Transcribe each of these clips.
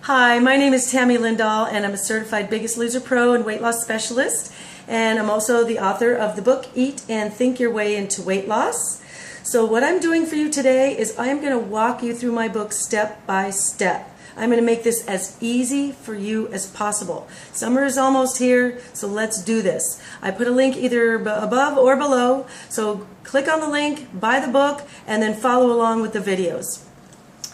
Hi, my name is Tami Lindahl, and I'm a certified Biggest Loser Pro and weight loss specialist. And I'm also the author of the book, Eat and Think Your Way into Weight Loss. So what I'm doing for you today is I'm going to walk you through my book step by step. I'm going to make this as easy for you as possible. Summer is almost here, so let's do this. I put a link either above or below, so click on the link, buy the book, and then follow along with the videos.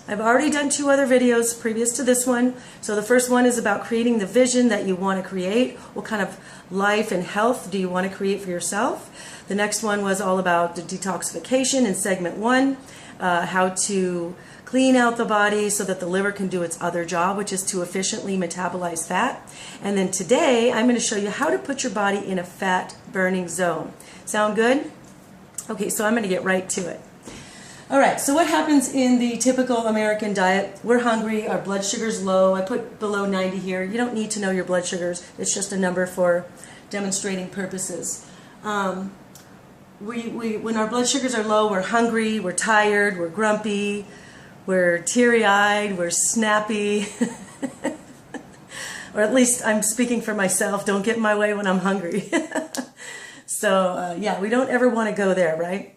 I've already done 2 other videos previous to this one. So the first one is about creating the vision that you want to create. What kind of life and health do you want to create for yourself? The next one was all about the detoxification in segment 1, how to clean out the body so that the liver can do its other job, which is to efficiently metabolize fat. And then today I'm going to show you how to put your body in a fat burning zone. Sound good? Okay, so I'm going to get right to it. All right, so what happens in the typical American diet? We're hungry, our blood sugar's low. I put below 90 here. You don't need to know your blood sugars. It's just a number for demonstrating purposes. When our blood sugars are low, we're hungry, we're tired, we're grumpy, we're teary-eyed, we're snappy. Or at least I'm speaking for myself. Don't get in my way when I'm hungry. So yeah, we don't ever want to go there, right?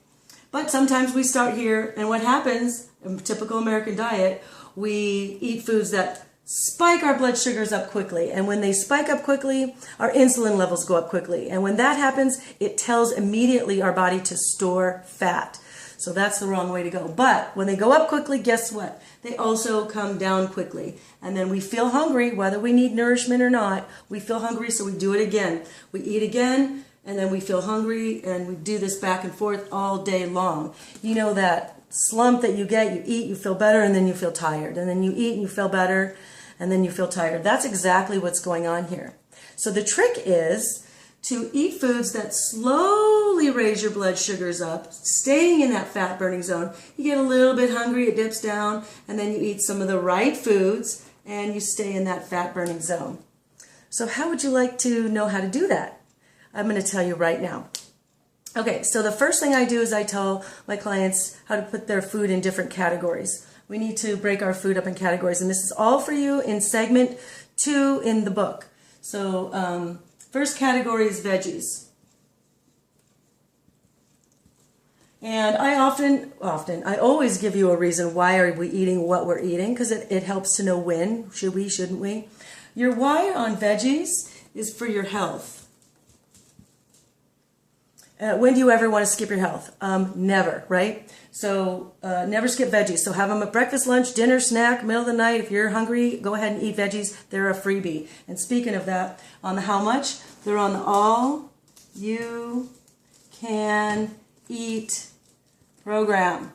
But sometimes we start here, and what happens in typical American diet, we eat foods that spike our blood sugars up quickly. And when they spike up quickly, our insulin levels go up quickly. And when that happens, it tells immediately our body to store fat. So that's the wrong way to go. But when they go up quickly, guess what? They also come down quickly. And then we feel hungry, whether we need nourishment or not. We feel hungry, so we do it again. We eat again. And then we feel hungry, and we do this back and forth all day long. You know that slump that you get, you eat, you feel better, and then you feel tired. And then you eat and you feel better, and then you feel tired. That's exactly what's going on here. So the trick is to eat foods that slowly raise your blood sugars up, staying in that fat burning zone. You get a little bit hungry, it dips down, and then you eat some of the right foods, and you stay in that fat burning zone. So how would you like to know how to do that? I'm going to tell you right now. Okay, so the first thing I do is I tell my clients how to put their food in different categories. We need to break our food up in categories, and this is all for you in segment 2 in the book. So first category is veggies. And I I always give you a reason why are we eating what we're eating, because it helps to know when, should we, shouldn't we. Your why on veggies is for your health. When do you ever want to skip your health? Never, right? So never skip veggies. So have them at breakfast, lunch, dinner, snack, middle of the night. If you're hungry, go ahead and eat veggies. They're a freebie. And speaking of that, on the how much, they're on the all you can eat program.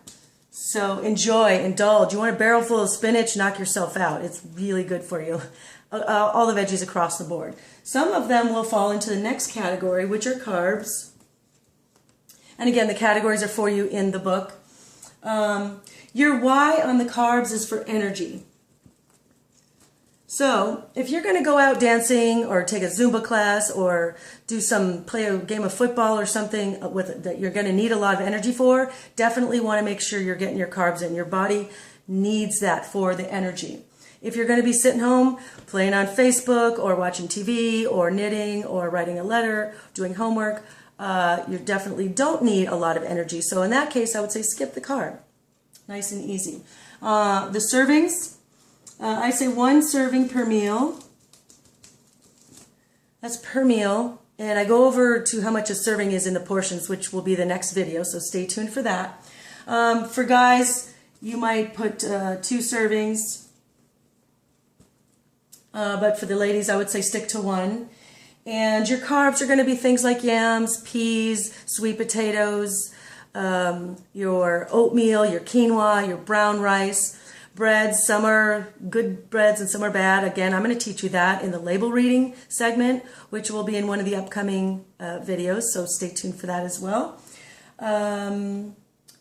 So enjoy, indulge. You want a barrel full of spinach, knock yourself out. It's really good for you. All the veggies across the board. Some of them will fall into the next category, which are carbs. And again, the categories are for you in the book. Your why on the carbs is for energy. So if you're going to go out dancing or take a Zumba class or play a game of football or something that you're going to need a lot of energy for, definitely want to make sure you're getting your carbs in. Your body needs that for the energy. If you're going to be sitting home playing on Facebook or watching TV or knitting or writing a letter, doing homework, you definitely don't need a lot of energy. So in that case, I would say skip the carb. Nice and easy. The servings, I say 1 serving per meal. That's per meal. And I go over to how much a serving is in the portions, which will be the next video, so stay tuned for that. For guys, you might put 2 servings. But for the ladies, I would say stick to 1. And your carbs are going to be things like yams, peas, sweet potatoes, your oatmeal, your quinoa, your brown rice, breads. Some are good breads and some are bad. Again, I'm going to teach you that in the label reading segment, which will be in one of the upcoming videos, so stay tuned for that as well.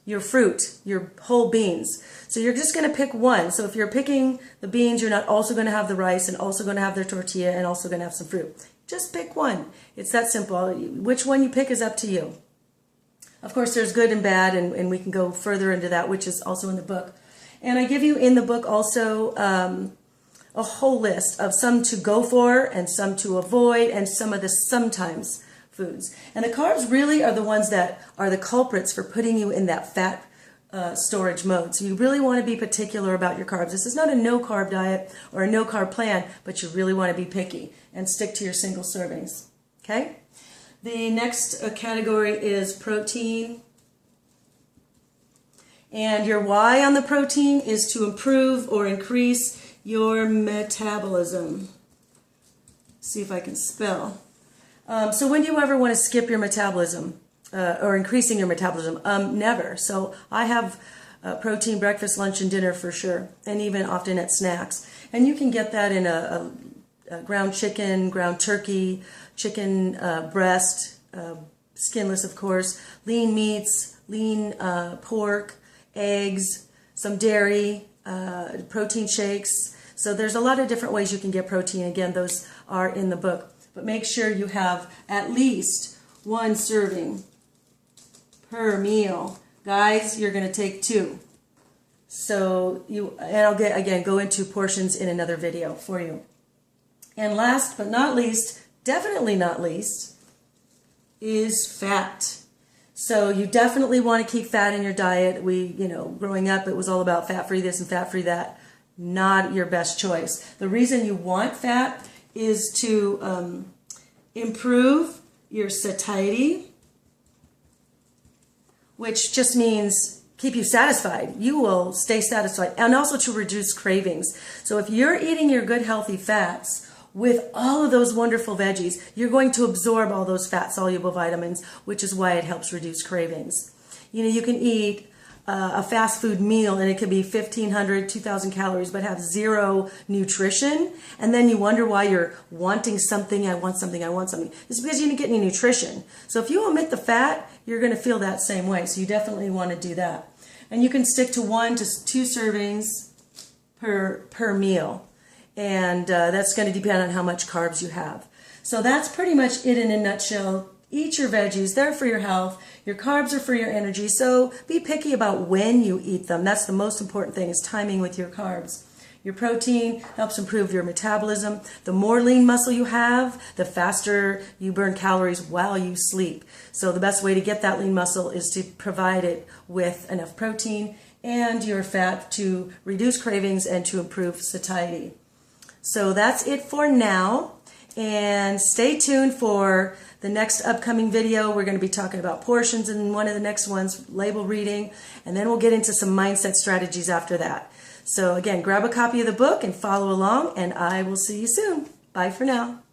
Your fruit, your whole beans. So you're just going to pick 1. So if you're picking the beans, you're not also going to have the rice and also going to have the tortilla and also going to have some fruit. Just pick 1. It's that simple. Which one you pick is up to you. Of course, there's good and bad, and we can go further into that, which is also in the book. And I give you in the book also a whole list of some to go for and some to avoid and some of the sometimes foods. And the carbs really are the ones that are the culprits for putting you in that fat storage mode. So you really want to be particular about your carbs. This is not a no-carb diet or a no-carb plan, but you really want to be picky and stick to your single servings. Okay? The next category is protein. And your why on the protein is to improve or increase your metabolism. See if I can spell. So when do you ever want to skip your metabolism or increasing your metabolism? Never. So I have protein breakfast, lunch, and dinner for sure, and even often at snacks. And you can get that in a ground chicken, ground turkey, chicken breast, skinless of course, lean meats, lean pork, eggs, some dairy, protein shakes. So there's a lot of different ways you can get protein. Again, those are in the book. But make sure you have at least 1 serving per meal. Guys, you're going to take 2. So and I'll go into portions in another video for you. And last but not least, definitely not least, is fat. So you definitely want to keep fat in your diet. Growing up, it was all about fat-free this and fat-free that. Not your best choice. The reason you want fat is to improve your satiety, which just means keep you satisfied. You will stay satisfied, and also to reduce cravings. So if you're eating your good healthy fats with all of those wonderful veggies, you're going to absorb all those fat-soluble vitamins, which is why it helps reduce cravings. You can eat a fast food meal and it could be 1,500, 2,000 calories, but have 0 nutrition. And then you wonder why you're wanting something, I want something. It's because you didn't get any nutrition. So if you omit the fat, you're going to feel that same way. So you definitely want to do that. And you can stick to 1 to 2 servings per meal. And that's going to depend on how much carbs you have. So that's pretty much it in a nutshell. Eat your veggies. They're for your health. Your carbs are for your energy. So be picky about when you eat them. That's the most important thing, is timing with your carbs. Your protein helps improve your metabolism. The more lean muscle you have, the faster you burn calories while you sleep. So the best way to get that lean muscle is to provide it with enough protein and your fat to reduce cravings and to improve satiety. So that's it for now. And stay tuned for the next upcoming video. We're going to be talking about portions in one of the next ones, label reading, and then we'll get into some mindset strategies after that. So again, grab a copy of the book and follow along, and I will see you soon. Bye for now.